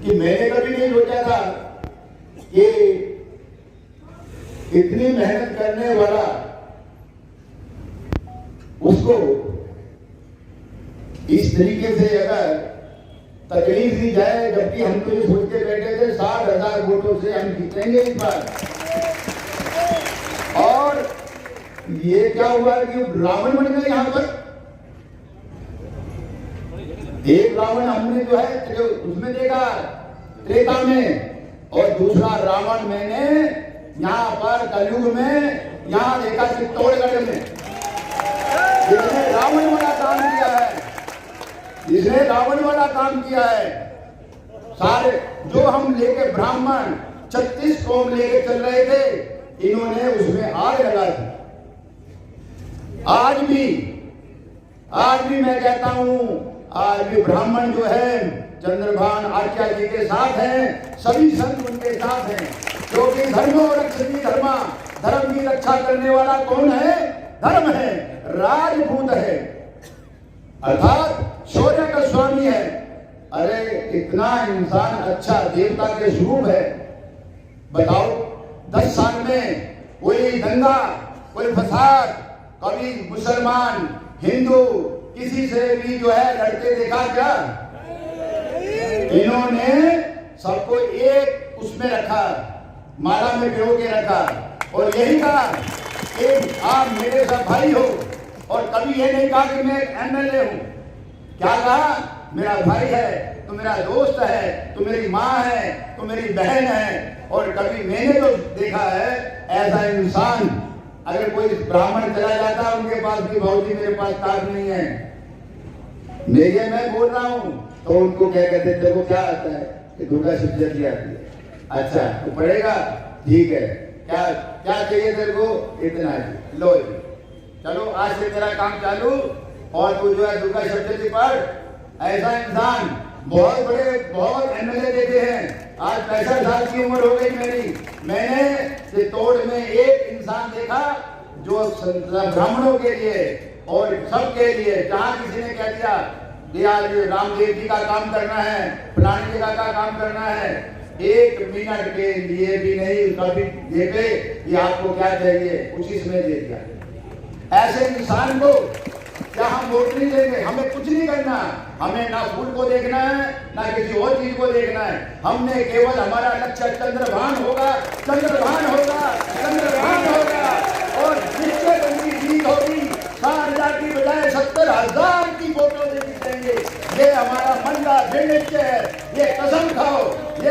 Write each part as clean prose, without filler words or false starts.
कि मैंने कभी नहीं सोचा था कि इतनी मेहनत करने वाला उसको इस तरीके से अगर तकलीफ दी जाए, जबकि हम तो ये सोच के बैठे थे 60,000 वोटों से हम जीतेंगे इस बार। और ये क्या हुआ कि रावण बन गए यहाँ पर। एक रावण हमने जो है उसमें देखा त्रेता में, और दूसरा रावण मैंने यहाँ पर कलयुग में यहाँ देखा चित्तौड़गढ़ में। जिसने रावण वाला काम किया है, जिसने रावण वाला काम किया है, सारे जो हम लेके ब्राह्मण 36 कौम लेके चल रहे थे, इन्होंने उसमें आग लगा दी। आज भी मैं कहता हूं, आज भी ब्राह्मण जो है चंद्रभान आचार्य जी के साथ हैं, सभी संत उनके साथ हैं, क्योंकि धर्मो रक्षति धर्मा, धर्म की रक्षा करने वाला कौन है? धर्म है, राजपूत है, अर्थात शौर्य का स्वामी है। अरे इतना इंसान अच्छा देवता के स्वरूप है, बताओ 10 साल में कोई दंगा, कोई फसाद, कभी मुसलमान हिंदू किसी से भी जो है लड़ते देखा क्या? इन्होंने सबको एक उसमें रखा, माला में भिगो के रखा, और यही कहा कि आप मेरे सब भाई हो। और कभी ये नहीं कहा कि मैं एमएलए हूं, क्या कहा? मेरा भाई है, तो मेरा दोस्त है, तो मेरी माँ है, तो मेरी बहन है। और कभी मैंने तो देखा है ऐसा इंसान, अगर कोई ब्राह्मण चला जाता उनके पास भी, भाऊजी मेरे पास कार नहीं है, मैं बोल रहा हूं, तो उनको क्या कहते हैं? देखो क्या आता है कि दुर्गा सप्तशती आती है। अच्छा तो पढ़ेगा, ठीक है, क्या क्या चाहिए तेरे को? इतना है, लो चलो आज से तेरा काम चालू, और तू जो है दुर्गा सप्तशती पढ़। ऐसा इंसान बहुत बड़े बहुत एमएलए देते हैं। आज 65 साल की उम्र हो गई मेरी, मैंने चित्तौड़ में एक इंसान देखा जो ब्राह्मणों के लिए और सबके लिए, जहां किसी ने कह दिया आज रामदेव जी का काम करना है, फलानी जगह का काम करना है, 1 मिनट के लिए भी नहीं कभी देखे ये आपको क्या चाहिए, उसी समय दे दिया। ऐसे इंसान को क्या हम वोट नहीं देंगे? हमें कुछ नहीं करना, हमें ना फूल को देखना है, ना किसी और चीज को देखना है। हमने केवल हमारा लक्ष्य चंद्रभान होगा, चंद्रभान होगा, चंद्रभान होगा, और निश्चय उनकी जीत होगी। 60,000 की बजाय 70,000 की वोटों से जीतेंगे। ये हमारा मन का दृढ़ निश्चय है। ये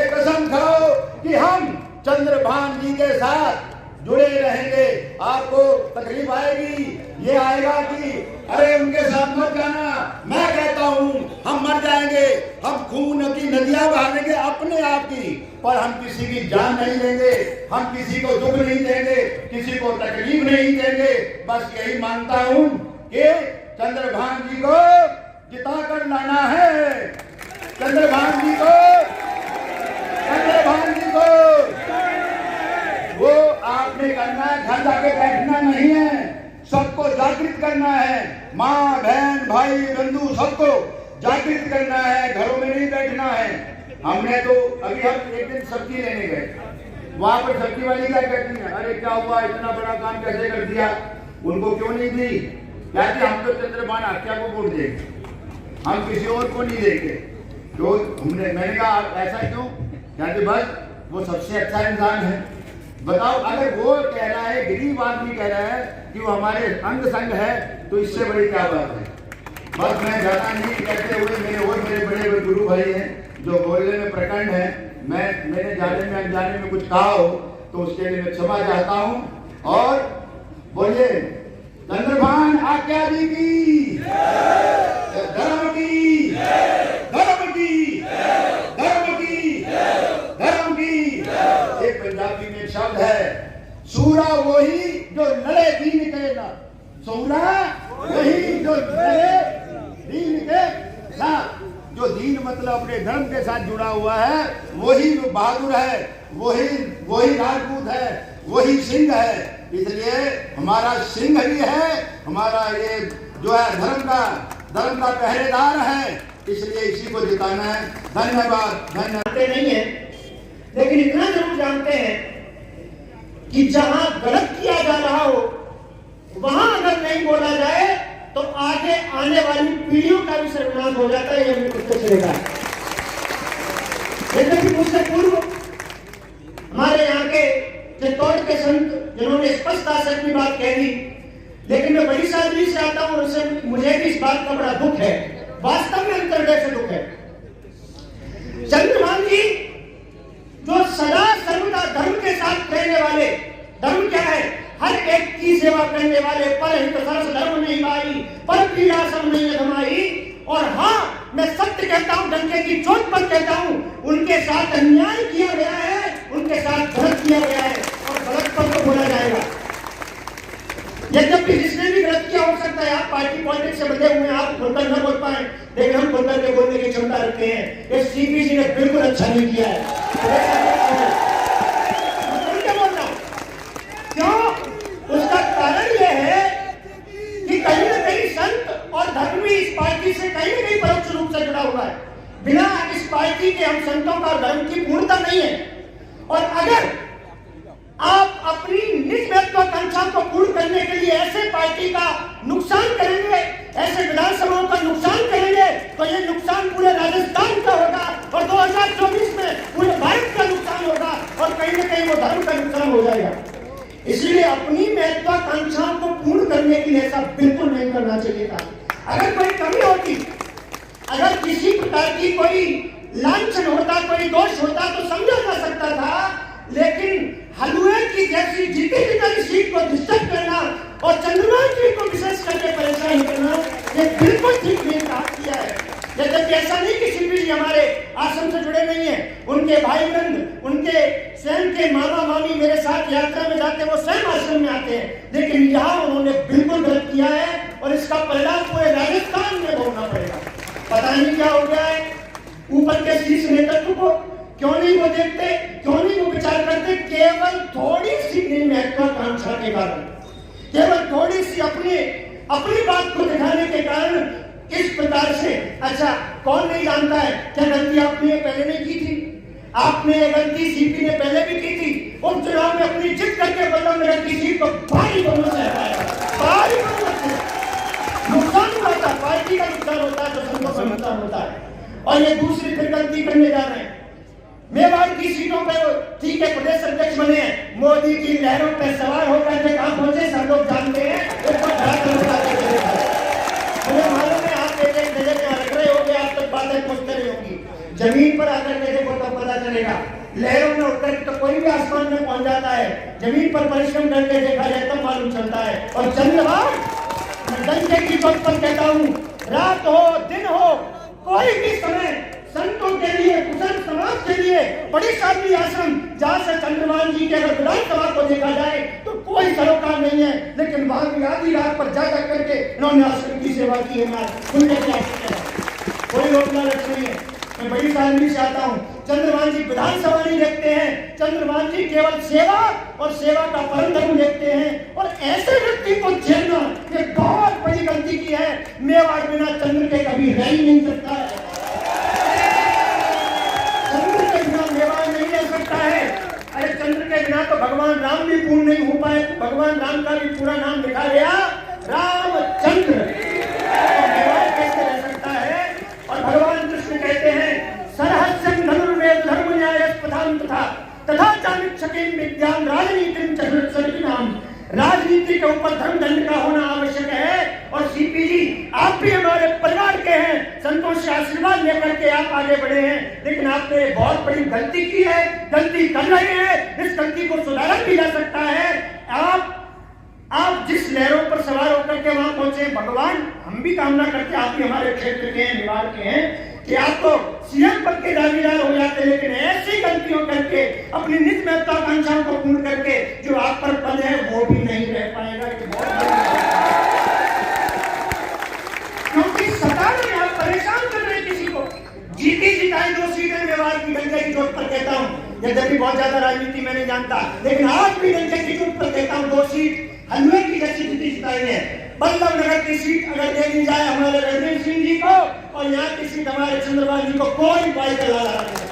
कसम खाओ कि हम चंद्रभान जी के साथ जुड़े रहेंगे। आपको तकलीफ आएगी, ये आएगा कि अरे उनके साथ मत जाना, मैं कहता हूं हम मर जाएंगे, हम खून की नदियां बहाएंगे अपने आप की, पर हम किसी की जान नहीं लेंगे, हम किसी को दुख नहीं देंगे, किसी को तकलीफ नहीं देंगे। बस यही मानता हूं कि चंद्रभान जी को जिता कर लाना है, चंद्रभान जी को वो आपने करना है, घर जाके बैठना नहीं है, सबको जागृत करना है। माँ बहन भाई बंधु सबको जागृत करना है, घरों में नहीं बैठना है। हमने तो अभी हम एक दिन सब्जी लेने गए, वहां पर सब्जी वाली क्या कहती है, अरे क्या हुआ, इतना बड़ा काम कैसे कर दिया? उनको क्यों नहीं दी? कहती हम तो चंद्रभान आख्या को वोट देंगे, हम किसी और को नहीं देंगे। तो मैंने कहा ऐसा क्यों? कहते बस वो सबसे अच्छा इंसान है। बताओ, अगर वो कह रहा है, गरीब आदमी कह रहा है कि वो हमारे अंग संग है, तो इससे बड़ी क्या बात है? बस मैं ज्यादा नहीं कहते हुए, मेरे बड़े गुरु भाई हैं जो बोलने में प्रकंड है, मैंने जाने में अनजाने में कुछ कहा हो तो उसके लिए मैं क्षमा चाहता हूं। और बोलिए चंद्रभान आज्ञा जी की, धर्म की, धर्म की, धर्म की, धर्म की। एक पंजाबी में शब्द है, सूरा वही जो लड़े दीन के ना, सूरा वही जो लड़े दीन के साथ। जो दीन मतलब अपने धर्म के साथ जुड़ा हुआ है, वही बहादुर है, वही राजपूत है, वही सिंह है। इसलिए हमारा सिंह भी है, हमारा ये जो है धर्म का पहरेदार है। इसलिए इसी को जिताना है। धन्यवाद। जानते नहीं है, लेकिन इतना जरूर जानते हैं कि जहां गलत किया जा रहा हो वहां अगर नहीं बोला जाए तो आगे आने वाली पीढ़ियों का भी सर्वनाश हो जाता है। ये मुझे चलेगा। लेकिन मुझसे पूर्व हमारे यहाँ के चित्तौड़ के संत जिन्होंने स्पष्टता से अपनी बात कह दी, लेकिन मैं बड़ी सादगी से आता हूं, उससे मुझे भी इस बात का बड़ा दुख है, वास्तव में अंतर्हृदय से दुख है। चंद्रभान जी जो सदा सर्वदा धर्म के साथ रहने वाले, धर्म क्या है? हर एक की सेवा करने वाले, पर हित सरस धर्म नहीं भाई, पर पीड़ा सब नहीं अधमाई। और हाँ, मैं सत्य कहता हूं, डंके की चोट पर कहता हूं, उनके साथ अन्याय किया गया है, उनके साथ गलत किया गया है, और गलत पर तो बोला जाएगा। यद्यपि जिसने भी गलत किया हो सकता है, आप पार्टी पॉलिटिक्स से बंधे हुए हैं, आप खुलकर न बोल पाए, लेकिन हम खुलकर के बोलने की क्षमता रखते हैं। ये सीपी जी ने बिल्कुल अच्छा नहीं किया है। क्यों? उसका कारण यह है कि कहीं न कहीं संत और धर्म भी इस पार्टी से कहीं न कहीं परोक्ष रूप से जुड़ा हुआ है। बिना इस पार्टी के हम संतों का धर्म की पूर्णता नहीं है। और अगर आप अपनी निज महत्वाकांक्षा को पूर्ण करने के लिए ऐसे पार्टी का नुकसान करेंगे, ऐसे विधानसभाओं का नुकसान करेंगे, तो ये नुकसान पूरे राजस्थान का होगा और 2024 में पूरे भारत का नुकसान होगा और कहीं न कहीं वो धर्म का नुकसान हो जाएगा। इसलिए अपनी महत्वाकांक्षाओं को पूर्ण करने के लिए ऐसा बिल्कुल नहीं करना चाहिए था। अगर कोई कमी होती, अगर किसी प्रकार की कोई लांछन होता, कोई दोष होता तो समझा जा सकता था, लेकिन हलवे की जैसी जीती जितनी सीट को डिस्टर्ब करना और चंद्रभान जी को विशेष करके परेशान करना, ये बिल्कुल ठीक नहीं काम किया है। यद्यपि ऐसा नहीं कि सीपी जी हमारे आश्रम से जुड़े नहीं है, उनके भाई वृंद, उनके स्वयं के मामा मामी मेरे साथ यात्रा में जाते हैं, वो स्वयं आश्रम में आते हैं, लेकिन यहाँ उन्होंने बिल्कुल गलत किया है और इसका परिणाम पूरे राजस्थान में भोगना पड़ेगा। पता नहीं क्या हो गया है ऊपर के शीर्ष नेतृत्व को, क्यों नहीं वो देखते, क्यों नहीं वो विचार करते? केवल थोड़ी सी महत्वाकांक्षा के कारण, केवल थोड़ी सी अपनी बात को दिखाने के कारण इस प्रकार से। अच्छा, कौन नहीं जानता है क्या गलती आपने पहले नहीं की थी? आपने ये गलती सीपी ने पहले भी की थी। उपचुनाव में अपनी जिद करके बल्लभ नगर की सीट को भारी बहुमत से हराया, भारी बहुमत से। नुकसान हुआ था, पार्टी का नुकसान होता है, तो संतों का नुकसान होता है। और ये दूसरी फिर गलती करने जा रहे हैं। मेवाड़ की सीटों पे ठीक है, प्रदेश अध्यक्ष बने हैं, मोदी की लहरों पे सवार होकर के कहां पहुंचे सब लोग जानते हैं। मुझे मालूम है आप एक नजर में रख रहे होंगे, आप तक बातें पहुंचते रही होंगी। जमीन पर आकर के देखो तो पता चलेगा। लहरों में उठकर तो कोई भी आसमान में पहुंच जाता है, जमीन पर परिश्रम करके देखा जाए तब मालूम चलता है। और चंद्रभान, मैं डंके की चोट पर कहता हूँ, रात हो दिन हो, कोई भी समय संतों के लिए, कुशल समाज के लिए बड़ी शादी आश्रम जहां से चंद्रभान जी के अगर विधानसभा को देखा जाए तो कोई सरोकार नहीं है, लेकिन वहां की आधी रात पर जाकर करके इन्होंने आश्रम की सेवा की है। कोई रोक लालच नहीं है। मैं बड़ी सादगी से आता हूँ, चंद्रभान जी विधानसभा नहीं देखते हैं, चंद्रभान जी केवल सेवा और सेवा का परम धर्म देखते हैं। और ऐसे व्यक्ति को झेलना ये बहुत बड़ी गलती की है। मेवाड़ बिना चंद्र के कभी रह ही नहीं सकता है, चंद्र के बिना मेवाड़ नहीं रह सकता है। अरे चंद्र के बिना तो भगवान राम भी पूर्ण नहीं हो पाए। भगवान राम का भी पूरा नाम लिखा गया रामचंद्र, तो मेवाड़ कैसे रह सकता है? और भगवान कृष्ण कहते हैं सरहस्यम धनुर्वेद धर्म न्यायस्पदाम तथा चाणक्यकीं विद्यां राजनीतिं चतुर्सर्गिणाम। राजनीति के ऊपर धर्म दंड का होना आवश्यक है। और सीपी जी, आप भी हमारे परिवार के हैं, संतों से आशीर्वाद लेकर के आप आगे बढ़े हैं, लेकिन आपने बहुत बड़ी गलती की है, गलती कर रहे हैं, इस गलती को सुधारा भी जा सकता है। आप जिस लहरों पर सवार होकर के वहां पहुंचे, भगवान हम भी कामना करते आप भी हमारे क्षेत्र के हैं, निवाड़ के हैं, कि आप तो सीएम पद के दावेदार हो जाते, लेकिन ऐसी गलतियों करके अपनी निज महत्वाकांक्षाओं को पूर्ण करके जो आप पर पद है वो भी नहीं रह पाएगा। क्योंकि सत्ता में आप परेशान कर रहे हैं किसी को। जीती जिताई 2 सीटें मेवाड़ की डंके की चोट पर कहता हूँ, यद्यपि बहुत ज्यादा राजनीति मैं नहीं जानता, लेकिन आज भी डंके की चोट पर कहता हूँ 2 सीट हलवे की जैसी जीती जिताई है। बल्लभ नगर की सीट अगर दे दी जाए हमारे रणवीर सिंह जी को और यहाँ की सीट हमारे चंद्रबाबू जी को, कोई बाई का लाला नहीं।